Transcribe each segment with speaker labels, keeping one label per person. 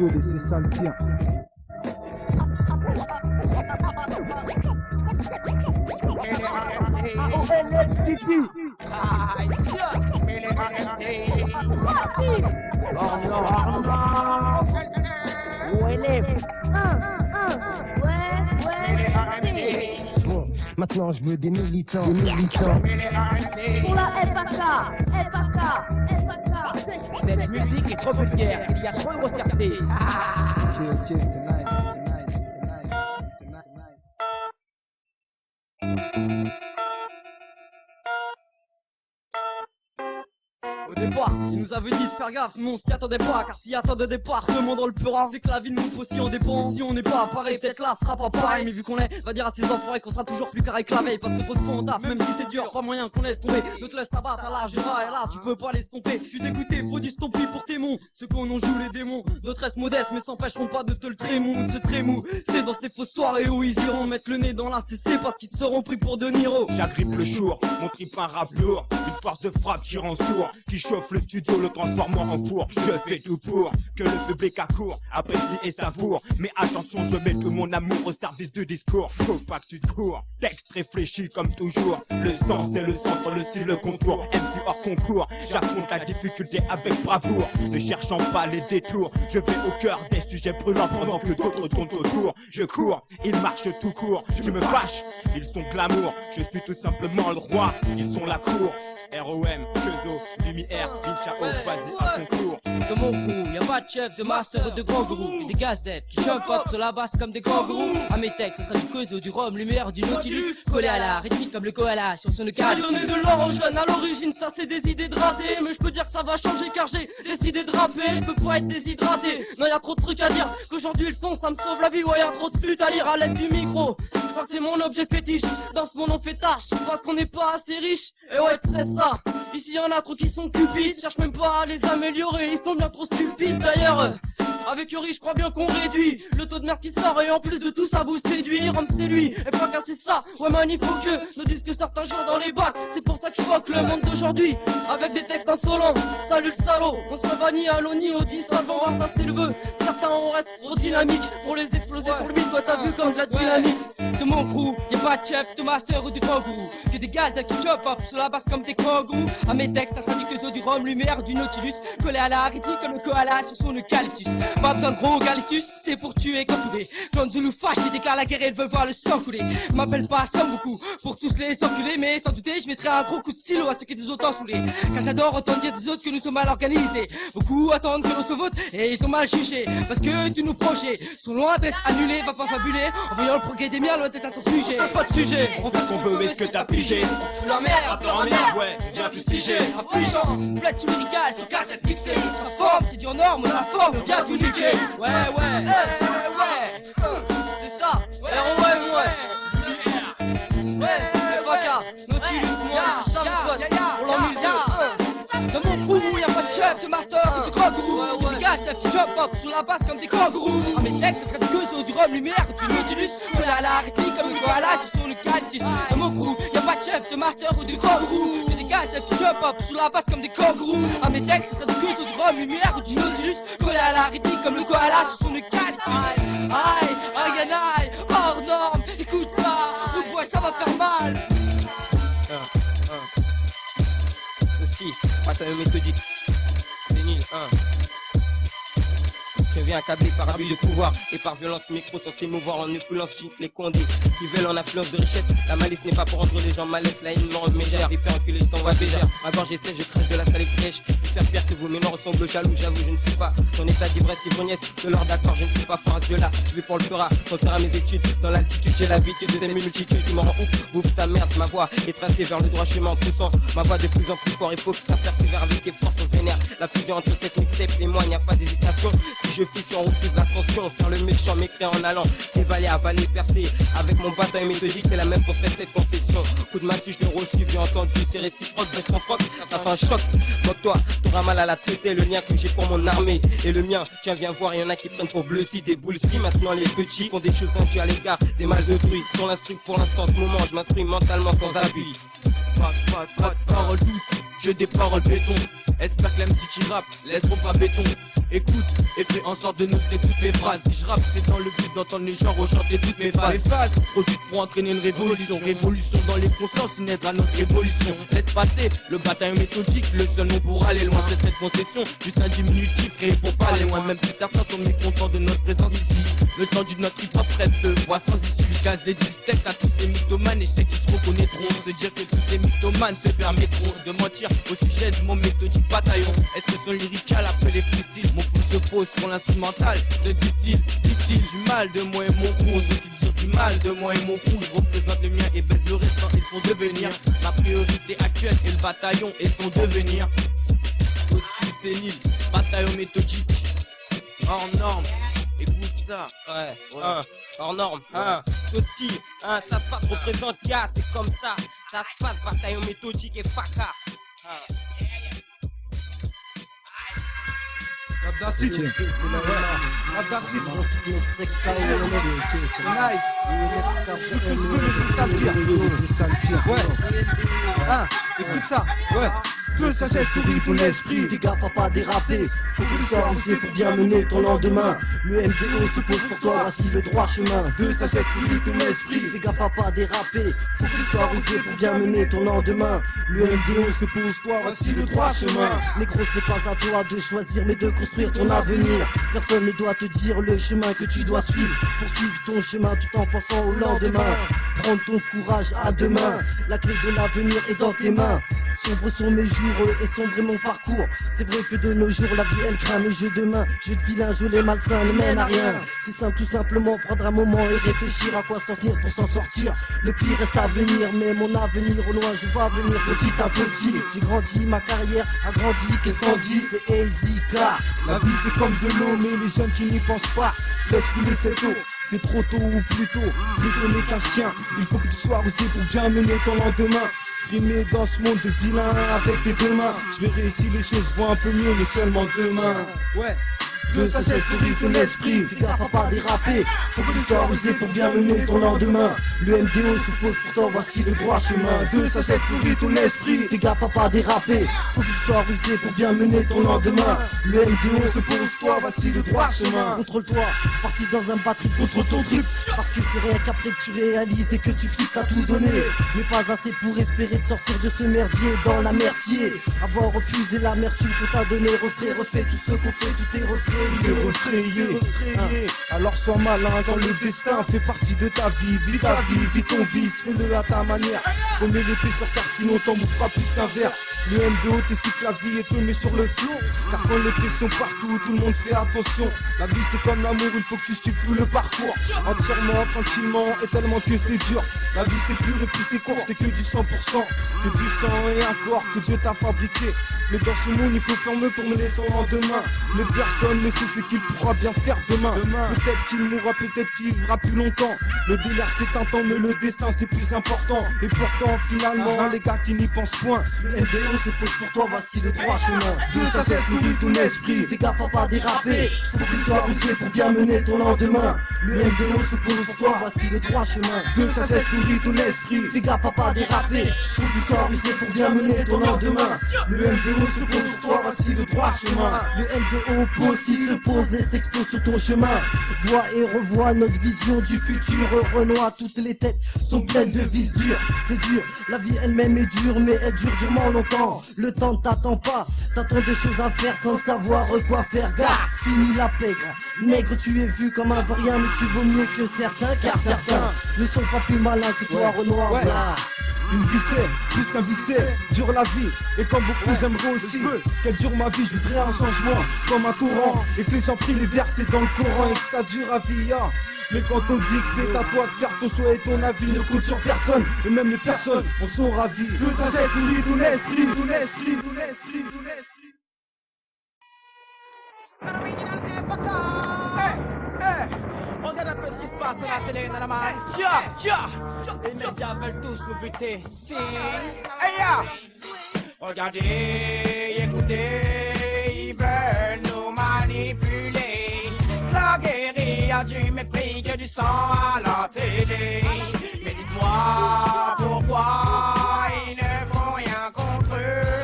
Speaker 1: veut laisser ça le dire. City.
Speaker 2: Bon, maintenant je veux des militants.
Speaker 3: Pour la FAK.
Speaker 4: Cette musique est trop vulgaire, il y a trop de grossièreté.
Speaker 1: Ok, c'est nice, c'est nice.
Speaker 5: Au départ, il nous avait dit de faire gaffe, mais on s'y attendait pas. Car s'il y a tant de départ, tout le monde en le peur. C'est que la vie de nous aussi en dépend. Si on n'est pas pareil, peut-être là, ce sera pas pareil. Mais vu qu'on est, va dire à ses enfants et qu'on sera toujours plus carré que la veille. Parce que faut de fond on taffe, même si c'est dur, pas moyen qu'on laisse tomber. Ne te laisse t'abattre à la Jura, et là, tu peux pas les stomper. Je suis dégoûté, faut du stompi pour tes mons. Ceux qu'on en joue les démons. D'autres restent modestes, mais s'empêcheront pas de te le trémou, de se trémou. C'est dans ces fausses soirées où ils iront mettre le nez dans la CC parce qu'ils seront pris pour De Niro.
Speaker 6: J'agrippe le jour, mon trip un rap lourd, une force de frappe qui rend sourd, qui chauffe le studio, le transformant en four. Je fais tout pour que le public accourt, apprécie et savoure. Mais attention, je mets tout mon amour au service du discours. Faut pas que tu te cours, texte réfléchi comme toujours. Le sens c'est le centre, le style le contour. MC hors concours, j'affronte la difficulté avec bravoure, ne cherchant pas les détours. Je vais au cœur des sujets brûlants pendant que d'autres tournent autour. Je cours, ils marchent tout court, je me fâche, ils sont glamour. Je suis tout simplement le roi, ils sont la cour. ROM, Kezo, Lumière, Vincha, vas-y, un concours.
Speaker 7: Dans mon crew, y'a pas de chef, de master ou de grand gourou. Et des gazettes qui jump up sur la basse comme des kangourous. À mes textes, ce sera du Kezo, du Rhum, Lumière, du Nautilus. Collé à la rythmique comme le koala sur son
Speaker 5: J'ai donné de l'or aux jeunes, à l'origine ça c'est des idées de raté. Mais je peux dire que ça va changer car j'ai décidé de rapper. Je peux pas être déshydraté, non y'a trop de trucs à dire. Qu'aujourd'hui le son ça me sauve la vie, ouais y'a trop de flûte à lire à l'aide du micro. Je crois que c'est mon objet fétiche, dans ce monde on fait tâche. Parce qu'on n'est pas assez riche, et ouais c'est ça. Ici y'en a trop qui sont cupides, cherche même pas à les améliorer, ils sont bien trop stupides d'ailleurs. Avec Yuri je crois bien qu'on réduit le taux de merde qui sort et en plus de tout ça vous séduit. Rome c'est lui, et pas c'est ça. Ouais man il faut que nos disques sortent un jour dans les bacs. C'est pour ça que je fuck le monde d'aujourd'hui avec des textes insolents. Salut le salaud, on se va ni à l'eau ni au 10 avant, ça c'est le vœu. Certains on reste trop dynamique pour les exploser sur lui. Toi t'as vu comme de la dynamite.
Speaker 7: De mon crew, y'a pas de chef, de master ou de kangourou. Que des gaz qui jump up sur la basse comme des kangourous. À mes textes, ça sera du Kezo, du Rhum, Lumière, du Nautilus. Collé à la rythmique comme le koala sur son eucalyptus. Pas besoin de gros eucalyptus, c'est pour tuer quand tous les clans de Zulu fâchent et déclarent la guerre et ils veulent voir le sang couler. M'appelle pas Sambuku pour tous les enculés, mais sans douter je mettrai un gros coup de stylo à ceux qui nous ont tant saoulés. Car j'adore entendre dire des autres que nous sommes mal organisés. Beaucoup attendent que l'on se vote et ils sont mal jugés. Parce que tous nos projets sont loin d'être annulés. Va pas fabuler en voyant le progrès des miens loin d'être à son sujet.
Speaker 5: On change pas de sujet,
Speaker 6: On fait son veut, est-ce que t'as pigé?
Speaker 5: on fout la merde,
Speaker 6: Rappeur en merde, ouais, viens fustiger.
Speaker 7: Affligeant, plaide sous lyrical, sur casse et fixé. La forme, c'est du en norme, on a la forme, on vient tout niquer.
Speaker 5: Ouais, c'est ça, Nautilus, moi, c'est ça mon pote, on l'en met le
Speaker 7: Dans mon crew, y'a pas de chef, de master, de kangourou. Des gars, qui jump up sur la basse comme des kangourous. À mes textes, ce serait du Kezo, du Rhum, Lumière, du Nautilus. Collé à la rythmique comme le koala sur son eucalyptus. Dans mon crew, y'a pas de chef, de master ou de kangourou. Des gars, qui jump up sur la basse comme des kangourous. À mes textes, ce serait du Kezo, du Rhum, Lumière, du Nautilus. Collé à la rythmique comme le koala sur son eucalyptus. Aïe, aïe, aïe, hors norme, écoute ça, ou ouais, ça va faire mal.
Speaker 4: Aussi, pattern méthodique. C'est nul, Je viens accabler par abus de pouvoir et par violence micro censé mouvoir en opulence chimique les condés qui veulent en affluence de richesse. La malice n'est pas pour rendre les gens malaise, la haine me rend mégère. Hyper enculé, je t'envoie bégère. Ma gorge est sèche, je crache de la salive fraîche. Je faire pire que vous, mes noms ressemblent jaloux. J'avoue, je ne suis pas ton état d'ivresse, ivrognesse. De l'ordre d'accord, je ne suis pas fort à ce jeu-là. Je vais pour le fera, refaire à mes études. Dans l'altitude, j'ai l'habitude de ces multitudes qui me rend ouf. Bouffe ta merde, ma voix est tracée vers le droit chemin en poussant ma voix de plus en plus fort. Il faut que ça persévère avec effort, on génère la fusion entre cette mixtape et moi, il n'y a pas d'hésitation. Si je fixe en refuse l'attention, faire le méchant, m'écrire en allant dévaler, avaler, percer. Avec mon bataille méthodique, c'est la même pour cette concession. Coup de massue, je l'ai reçu, j'ai entendu, c'est réciproque, baisse ton froc, ça fait un choc. Moque-toi, t'auras mal à la traiter, le lien que j'ai pour mon armée et le mien. Tiens, viens voir, y'en a qui prennent pour bleu si des boules si. Maintenant, les petits font des choses intues à l'égard des mal de fruits. Sur l'instru pour l'instant, ce moment, je m'instruis mentalement sans appui. Pas de paroles douces, j'ai des paroles béton. Espère que l'MC qui rappe, laisse pas béton.
Speaker 8: écoute et fais en sorte de noter toutes mes phrases. Si je rappe, c'est dans le but d'entendre les gens rechanter toutes mes phases. Profite pour entraîner une révolution. Révolution dans les consciences, une aide à notre évolution. Laisse passer le bataillon méthodique, le seul nom pour aller loin. C'est cette concession, juste un diminutif créé pour parler loin. Même si certains sont mécontents de notre présence ici. Le temps du notre hip-hop reste de voix sans issue. Je casse des distex à tous ces mythomanes et je sais qu'ils se reconnaîtront. Se dire que tous ces mythomanes se permettront de mentir au sujet de mon méthodique bataillon. Expression lyricale après les freestyles. Mon pouce se pose sur l'instrumental. Se distille du mal de moi et mon crew. Je veux dire du mal de moi et mon crew. Je représente le mien et baisse le restant et son devenir. Ma priorité actuelle est le bataillon et son devenir. Hostile sénile, bataillon méthodique. Hors norme, écoute ça.
Speaker 4: Ouais, hors norme, Tosti, ça se passe, représente gars, c'est comme ça. Ça se passe, bataillon méthodique et faca.
Speaker 1: Abdacid, Abdacid, c'est nice. C'est ça le pire. Ouais. Écoute ça. Ouais. De sagesse nourrit ton esprit.
Speaker 2: Fais gaffe à pas déraper. Faut que tu sois rusé pour bien mener ton lendemain. Le MDO se pose pour toi, voici le droit chemin.
Speaker 1: De sagesse nourrit ton esprit.
Speaker 2: Fais gaffe à pas déraper. Faut que tu sois rusé pour bien mener ton lendemain. Le MDO se pose toi, voici le droit chemin. Négro, ce n'est pas à toi de choisir mais de construire ton avenir. Personne ne doit te dire le chemin que tu dois suivre. Poursuivre ton chemin tout en pensant au lendemain. Prendre ton courage à deux mains. La clé de l'avenir est dans tes mains. Sombre sont mes jours et sombre est mon parcours. C'est vrai que de nos jours la vie elle craint mes jeux de main. Jeux de vilain, jeux les malsains ne mènent à rien. C'est simple tout simplement prendre un moment et réfléchir à quoi s'en tenir pour s'en sortir. Le pire reste à venir mais mon avenir au loin je vois venir petit à petit. J'ai grandi, ma carrière a grandi, qu'est-ce qu'on dit? C'est easy car
Speaker 1: la vie c'est comme de l'eau mais les jeunes qui n'y pensent pas laissent couler cette eau. C'est trop tôt ou plutôt n'est qu'un chien. Il faut que tu sois rusé pour bien mener ton lendemain. Trimer dans ce monde de vilain avec tes deux mains. Je verrai si les choses vont un peu mieux mais seulement demain. Ouais. De sagesse nourrit ton esprit.
Speaker 2: Fais gaffe à pas déraper. Faut que tu sois rusé pour bien mener ton lendemain. Le MDO se pose pour toi, voici le droit chemin.
Speaker 1: De sagesse nourrit ton esprit.
Speaker 2: Fais gaffe à pas déraper. Faut que tu sois rusé pour bien mener ton lendemain. Le MDO se pose toi, voici le droit chemin. Contrôle-toi, parti dans un batterie contre ton trip. Parce que c'est rien qu'après que tu réalises et que tu flippes t'as tout donné. Mais pas assez pour espérer te sortir de ce merdier dans la merdier. Avoir refusé l'amertume qu'on t'a donné. Refais tout ce qu'on fait, tout est refait.
Speaker 1: Refrayer. Alors sois malin quand le destin fait partie de ta vie. Vis ta vie, vis ton vice, fais-le à ta manière. Remets l'épée sur terre sinon t'en boufferas plus qu'un verre. Le MDO t'explique la vie et te met sur le flot. Car quand les pressions partout, tout le monde fait attention. La vie c'est comme l'amour, il faut que tu suives tout le parcours. Entièrement, tranquillement et tellement que c'est dur. La vie c'est pur et puis c'est court, c'est que du 100%. Que du sang et un corps que Dieu t'a fabriqué. Mais dans ce monde il faut fermer pour mener son lendemain. Mais personne ne sait ce qu'il pourra bien faire demain. Peut-être qu'il mourra, peut-être qu'il vivra plus longtemps. Le délire c'est un temps mais le destin c'est plus important. Et pourtant finalement les gars qui n'y pensent point.
Speaker 2: Le MDO se pose pour toi, voici le droit chemin.
Speaker 1: De sagesse nourrit ton esprit.
Speaker 2: Fais gaffe à pas déraper. Faut que tu sois rusé pour bien mener ton lendemain. Le MDO se pose pour toi, voici le droit chemin.
Speaker 1: De sagesse nourrit ton esprit.
Speaker 2: Fais gaffe à pas déraper. Faut que tu sois rusé pour bien mener ton lendemain.
Speaker 1: Le MDO se pose pour toi, voici le droit chemin.
Speaker 2: Le MDO pose, il se pose et s'expose sur ton chemin. Vois et revois notre vision du futur. Renoir, toutes les têtes sont pleines de vices durs. C'est dur, la vie elle-même est dure, mais elle dure durement longtemps. Le temps ne t'attend pas, t'attends des choses à faire sans savoir quoi faire. Gars, fini la pègre. Nègre, tu es vu comme un vaurien, mais tu vaux mieux que certains, car certains ne sont pas plus malins que toi, Renoir.
Speaker 1: Ouais. Une vicée, plus qu'un vicée, dure la vie. Et comme beaucoup j'aimerais aussi qu'elle dure ma vie. Je voudrais un changement comme un torrent. Et que les gens prient les versets dans le Coran et que ça dure à vie. Mais quand on dit que c'est à toi de faire ton choix et ton avis ne compte sur personne. Et même les personnes en sont ravis. De sagesse nourrit ton esprit, ton esprit, ton esprit, ton esprit.
Speaker 7: Regarde un peu ce qui se passe à la télé, Nanaman. Les médias veulent tous nous buter. Sing. Hey ya. Regardez, écoutez, ils veulent nous manipuler. La guérilla du mépris que du sang à la télé. Mais dites-moi pourquoi ils ne font rien contre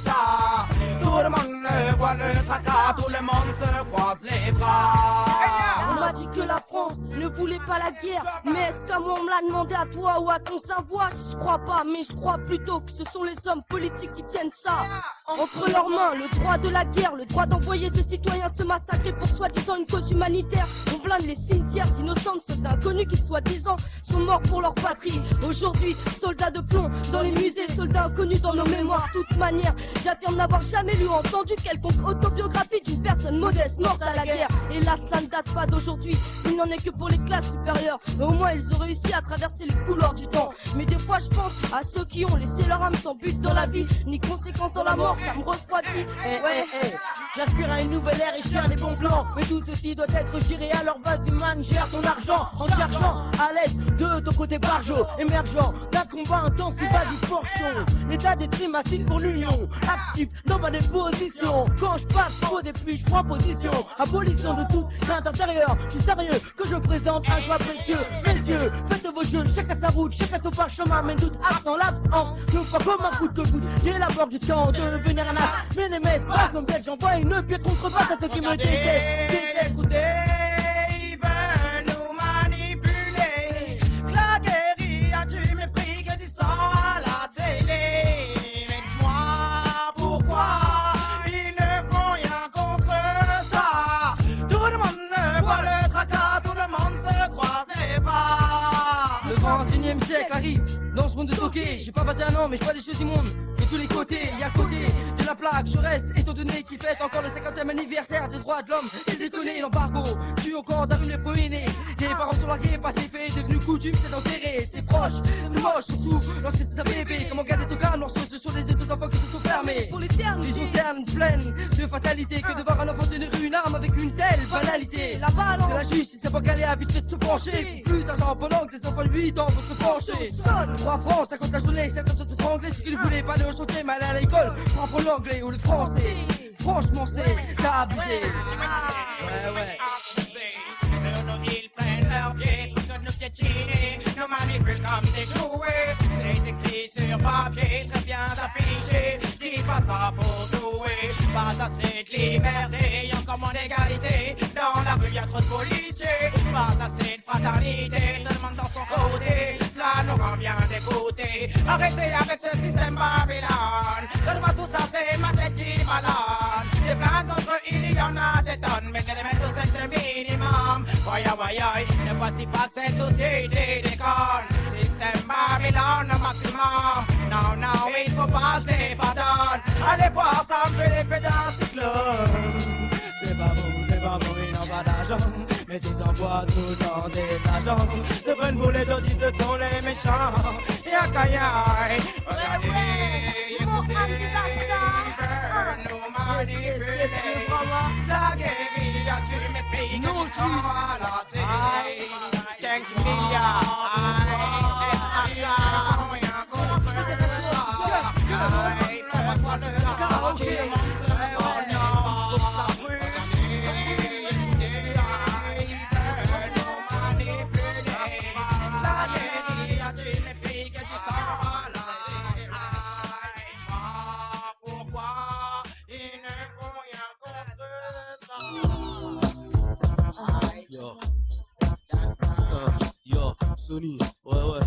Speaker 7: ça. Tout le monde voit le tracas
Speaker 8: fracas, tout le monde se croise les bras.
Speaker 5: On m'a dit que la France ne voulait pas la guerre. Mais est-ce qu'à moi on me l'a demandé à toi ou à ton savoir? Je crois pas, mais je crois plutôt que ce sont les hommes politiques qui tiennent ça entre leurs mains. Le droit de la guerre, le droit d'envoyer ces citoyens se massacrer pour soi-disant une cause humanitaire. On blinde les cimetières d'innocentes, ceux d'inconnus qui soi-disant sont morts pour leur patrie. Aujourd'hui, soldats de plomb dans les musées, soldats inconnus dans nos mémoires. De toute manière, j'affirme n'avoir jamais lu ou entendu quelconque autobiographie d'une personne modeste morte à la guerre. Hélas, cela ne date pas d'aujourd'hui, il n'en est que pour les classes supérieures. Mais au moins ils ont réussi à traverser les couloirs du temps. Mais des fois je pense à ceux qui ont laissé leur âme sans but dans la vie, ni conséquence dans la mort, ça me refroidit.
Speaker 7: J'aspire à une nouvelle ère et je tiens des bons plans. Mais tout ceci doit être géré, alors vas-y man, gère ton argent en cherchant à l'aide de ton côté barjot, émergent d'un combat intensif à du forchon. L'état d'esprit massif pour l'union, actif dans ma déposition. Quand je passe au défi, je prends position. Abolition de toute crainte intérieure. Je suis sérieux que je présente un choix précieux. Messieurs, faites vos jeux, chacun sa route, chacun son parchemin. Mais doute absent l'absence, nous pas comme un coup de coude. J'élabore du temps de devenir un as. Mais les messes, pas comme bête, j'envoie une pied contre batte à ceux qui me détestent.
Speaker 8: Écoutez, ils veulent nous manipuler. Que la guérilla a du mépris que du sang à la télé. Mais moi, pourquoi ils ne font rien contre ça? Tout le monde voit le tracas, tout le monde se croise les bras.
Speaker 7: Le 21e siècle arrive dans ce monde de toqué. J'ai pas 21 ans mais je vois des choses du monde de tous les côtés. Et à côté de la plaque je reste étant donné qu'il fête encore le 50e anniversaire des droits de l'homme. C'est déconné, l'embargo tue encore d'un rue poénés. Les parents sont largués, passé fait, devenu coutume c'est d'enterrer. C'est proche, c'est moche surtout lorsque c'est un bébé. Comment garder ton calme lorsque ce sont les yeux d'enfants qui se sont fermés pour l'éternité. Les internes pleines de fatalité. Que de voir un enfant tenir une arme avec une telle banalité. La balance de la justice c'est pas qu'elle a vite fait de se pencher. Plus d'argent pendant que les enfants de 8 ans vont se pencher. 3 francs, 50 la journée, certains sont étranglés. Ceux qui ne voulaient pas aller au chantier, mais aller à l'école pour apprendre l'anglais ou le français. Franchement c'est t'as abusé. Ouais.
Speaker 8: Sur nous ils prennent leurs pieds pour que nous piétiner, nous manipulent comme des jouets. C'est écrit sur papier, très bien affiché. Dis pas ça pour jouer, pas assez de liberté, encore moins d'égalité. Dans la rue y'a trop de policiers, pas assez de fraternité, tout le monde dans son côté. Cela nous rend bien dégoûtés. Arrêtez avec ce système Babylone. Donne-moi tout ça, c'est ma tête qui malade. Des plaintes contre il y en a des tonnes, mais les mettre au c'est le minimum. Voyons, ne vois-tu pas que cette société déconne? Système Babylone au maximum. Non, il faut pas, je les pardonne. Allez voir, ça me fait l'effet d'un cyclone. C'est pas bon, ils n'ont pas d'argent, mais ils envoient tout le temps des agents. C'est bonne boule et d'autres, ce sont les méchants. Yakaï, regardez, écoutez, nous manipuler. La guérilla, tu mépris que tu sens à la télé. 5 milliards, rien contre ça. Personne ne l'a qui monte dans le nord, pour sa rue.
Speaker 9: Yo, Sony, ouais,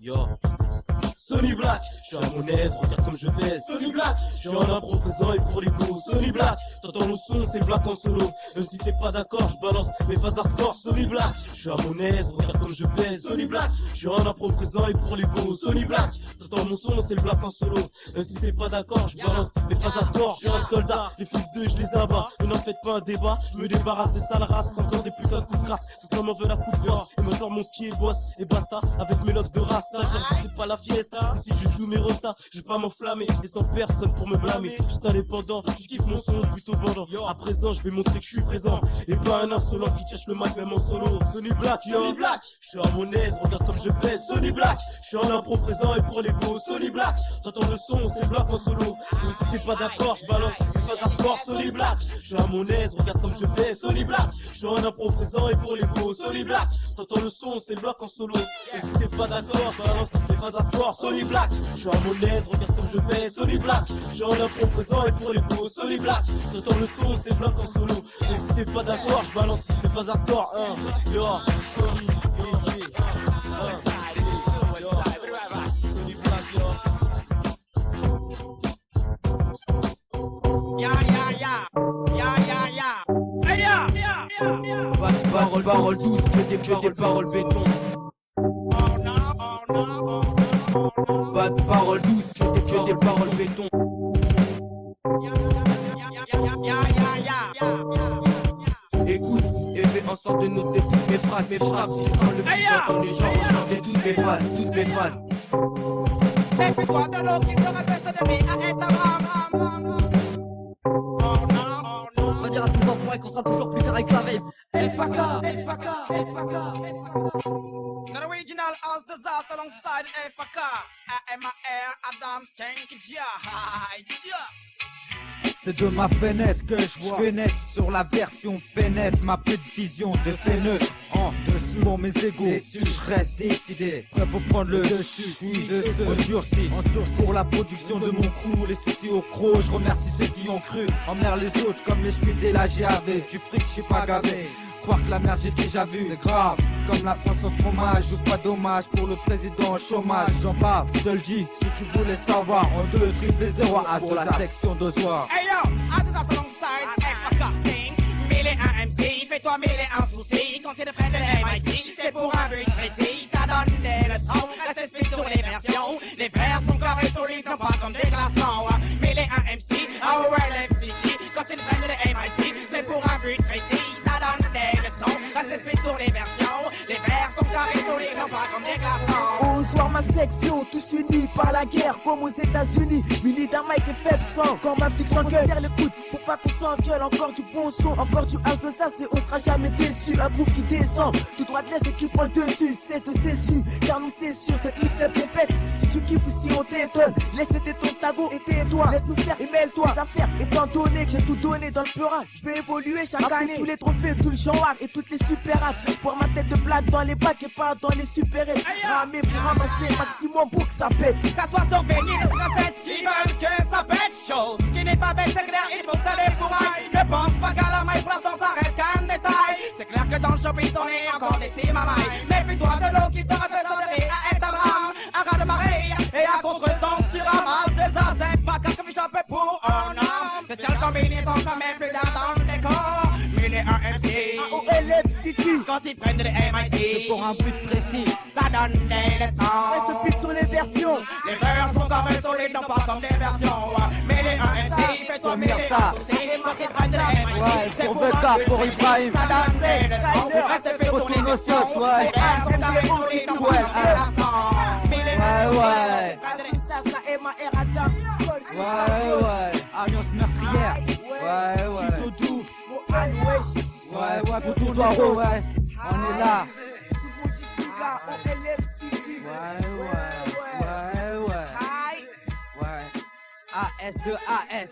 Speaker 9: yo. Sony Black, je suis à mon aise, regarde comme je pèse. Sony Black, je suis en impro présent et pour les goûts. Sony Black, t'entends mon son, c'est Black en solo. Même si t'es pas d'accord, je balance mes phases hardcore. Sony Black, je suis à mon aise, regarde comme je pèse. Sony Black, je suis en impro présent et pour les goûts. Sony Black, t'entends mon son, c'est le Black en solo. Même si t'es pas d'accord, je balance mes phases hardcore. Je suis un soldat, les fils d'eux, je les abats. Mais n'en faites pas un débat, je me débarrasse des sales races en faisant des putains de coups de grâce. Cet homme en veut la coup de force. Et maintenant mon pied bosse et basta avec mes locks de rasta. J'ai c'est pas la fiesta. Si je joue mes restas, je vais pas m'enflammer. Et sans personne pour me blâmer. Je suis indépendant, je kiffe mon son plutôt bandant. À présent, je vais montrer que je suis présent. Et pas un insolent qui cherche le mic même en solo. Sony Black, yo. Sony Black, je suis à mon aise, regarde comme je pèse. Sony Black, je suis en impro présent et pour les beaux. Sony Black, t'entends le son, c'est Black en solo. Mais si t'es pas d'accord, je balance mes phases hardcore. Sony Black, je suis à mon aise, regarde comme je pèse. Sony Black, je suis en impro présent et pour les beaux. Sony Black, t'entends le son, c'est Black en solo. Et si t'es pas d'accord, je balance mes phases hardcore. Sony Black, je suis à à mon aise, regarde comme je baisse. Sony Black, je suis en impro présent et pour les beaux. Sony Black, t'entends le son, c'est Black en solo. Et si t'es pas d'accord, je balance les phases hardcore. Yo, Sony, easy. Sony Black, yo.
Speaker 8: Parole douce, que des paroles béton. Pas de paroles douces, que des paroles béton. Écoute et fais en sorte de noter toutes mes phrases, mes frappes. Dans le beat, dans les gens, chanter toutes mes phases, toutes mes phases.
Speaker 7: Fais-toi de l'eau qui te répète de vie à on va dire à ces enfants qu'on sera toujours plus carré que la veille. FAK, FAK, FAK. The original as disaster alongside FAK. AMAR, Adam, Skank, Jah.
Speaker 10: C'est de ma fenêtre que je vois naître sur la version pénètre ma petite vision de fenêtre en dessous pour mes égos. Je reste décidé, prêt pour prendre le dessus. Je suis de ceux endurcis en source pour la production de mon crew. Les soucis au croc, je remercie ceux qui ont cru. Emmerde les autres comme les suis dès la GAV. Du fric, je suis pas gavé. Croire que la merde j'ai déjà vu, c'est grave. Comme la France au fromage, ou pas dommage pour le président au chômage. J'en parle, je te le dis, si tu voulais savoir. En 2, triple 0 à pour la section de soir.
Speaker 7: Hey yo, as disaster alongside FAK, sing. Mille et un MC, fais-toi mille et un souci. Quand t'es de près de MIC, c'est pour un but précis. Ça donne des leçons, reste esprit sur les versions. Les vers sont carrés solides, non pas comme des glaçons. Mille et un MC, OLFCT. Quand t'es de près de MIC, c'est pour un but précis. Ça donne des leçons, reste esprit sur les versions. Les vers sont carrés solides, non pas comme des glaçons.
Speaker 11: Au soir ma section, tous unis par la guerre comme aux États-Unis. Muni d'un mic et faible sang, comme un flic s'engueule. Serre le coude pour pas qu'on s'engueule. Encore du bon son, encore du H2A, on sera jamais déçu. Un groupe qui descend, tout droit de l'est et qui prend le dessus. C'est de su, car nous c'est sûr, cette mixtape répète. Si tu kiffes ou si on t'étonne, laisse tes ton tago et tais-toi. Laisse nous faire et mêle-toi. Les affaires étant donné que j'ai tout donné dans le peura, je vais évoluer chaque année. Tous les trophées, tout le genre et toutes les super hâtes. Voir ma tête de blague dans les bacs et pas dans les super aides. Ramé pour ramasser maximum pour que ça pète.
Speaker 7: Ça soit sur Benny, le 37, ils veulent que ça pète. Chose qui n'est pas bête, c'est clair, il faut saler pour aille. Ne pense pas qu'à la maille place dans ça reste qu'un détail. C'est clair que dans le showbiz on est encore des petits mamailles. Mais puis-toi de l'eau qui te rappelle de à être un rat de marée. Et à contre-sens tu ramasses des as. C'est pas qu'un comme j'appelle pour un homme. C'est seule combinaison quand même plus d'un dans le décor. Mille et un MC,
Speaker 11: OLFCT.
Speaker 7: quand ils prennent des MIC,
Speaker 10: C'est pour un but précis.
Speaker 7: ça donne des leçons.
Speaker 11: Reste pute sur les versions.
Speaker 7: Les vers sont comme un solide, non pas comme des versions. Mais les 1 MC, fais-toi
Speaker 10: Faut
Speaker 7: mêler
Speaker 10: dire ça.
Speaker 7: quand ils prennent des MIC.
Speaker 10: Ouais,
Speaker 7: C'est
Speaker 10: pour
Speaker 7: pour un
Speaker 10: Beka,
Speaker 7: but
Speaker 10: pour
Speaker 7: précis,
Speaker 10: Ibrahim.
Speaker 7: ça donne des leçons. Reste fait
Speaker 10: Pour
Speaker 7: sur les
Speaker 10: Tinocios,
Speaker 7: versions.
Speaker 10: ouais.
Speaker 7: Les vers sont comme un solide, non pas comme des versions. Mais les
Speaker 10: Ouais.
Speaker 11: Ça, MAR Adam.
Speaker 10: Ouais. Alliance meurtrière. Ouais.
Speaker 11: Plutôt doux. Mon Al-Wesh.
Speaker 10: Ouais, pour tout Zoiro, ouais. On est là.
Speaker 11: Tout le monde dit Siga, OLFCT.
Speaker 10: Ouais.
Speaker 11: Aïe.
Speaker 10: Ouais. AS de AS.